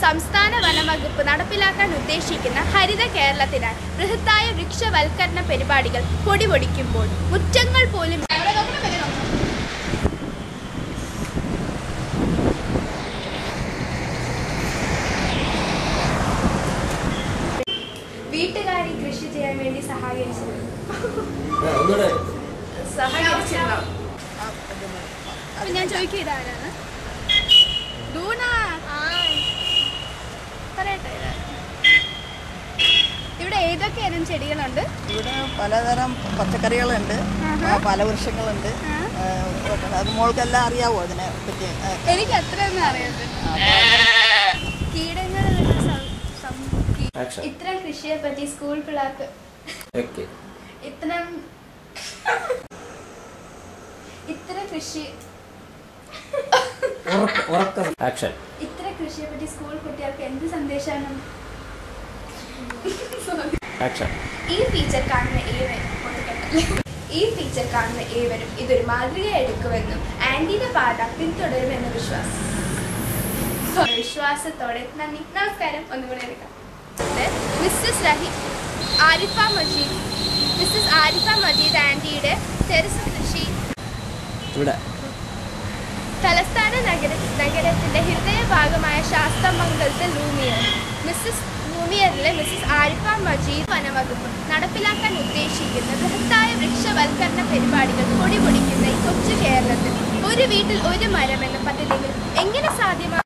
സംസ്ഥാന വനംവകുപ്പ് നടപ്പിലാക്കാൻ ഉദ്ദേശിക്കുന്ന ഹരിത കേരളത്തിനായി ബൃഹത്തായ വൃക്ഷവൽക്കരണ പരിപാടികൾ പൊടിപൊടിക്കുമ്പോൾ മുറ്റങ്ങൾ പോലും വീട്ടുകാരി കൃഷി ചെയ്യാൻ വേണ്ടി സഹകരിച്ചിരുന്നു. ഞാൻ ചോദിക്കുക ഇതാരാണ്? ഇവിടെ ഏതൊക്കെ ഇനം ചെടികളുണ്ട്? ഇവിടെ പലതരം പച്ചക്കറികളുണ്ട്, ഫലവൃക്ഷങ്ങളുണ്ട്. അത് മോൾക്കെല്ലാം അറിയാവോ അതിനെ പറ്റി? എനിക്ക് അത്രയൊന്നും അറിയത്തില്ല. കീടങ്ങൾ ഇത്തരം കൃഷിയെ പറ്റി സ്കൂൾ പിള്ളേർക്ക് ഇത്തരം കൃഷിയെ പറ്റി സ്കൂൾ കുട്ടികൾക്ക് എന്ത് സന്ദേശമാണ്? ഈ ഫീച്ചർ കാണുന്ന ഏവരും ഇതൊരു മാതൃക എടുക്കുമെന്നും ആന്റിയുടെ പാത പിന്തുടരുമെന്ന് വിശ്വാസത്തോടെ നന്ദി, നമസ്കാരം. ഒന്നുകൂടെ എടുക്കാം. മിസ്സസ് ആരിഫ മജീദ് ആന്റിയുടെ ടെറസ് കൃഷി തലസ്ഥാന നഗരത്തിന്റെ ഹൃദയഭാഗമായ ശാസ്തമംഗലത്തെ ലൂമിയറിലെ മിസ്സസ് ആരിഫ മജീദ് വനംവകുപ്പ് നടപ്പിലാക്കാൻ ഉദ്ദേശിക്കുന്ന ബൃഹത്തായ വൃക്ഷവൽക്കരണ പരിപാടികൾ പൊടിപൊടിക്കുന്ന ഈ കൊച്ചു കേരളത്തിൽ ഒരു വീട്ടിൽ ഒരു മരം എന്ന പദ്ധതികൾ എങ്ങനെ സാധ്യമാകും?